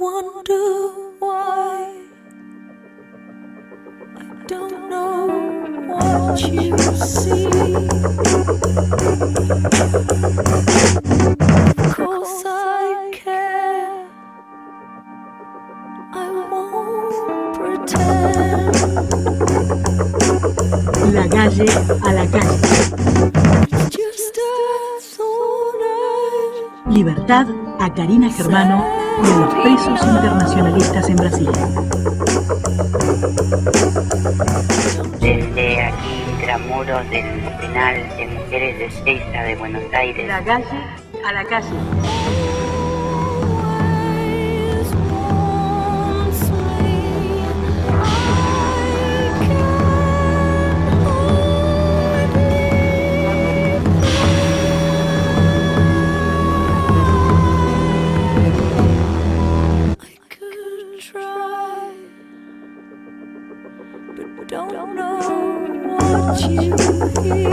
wonder why. I don't know what you see. Of course I care. I won't pretend. La calle a la calle. It's just a thought Libertad a Karina Germano y a los presos internacionalistas en Brasil. Desde aquí, intramuros del penal de mujeres de Ezeiza de Buenos Aires. La calle a la calle. Don't know what you hear.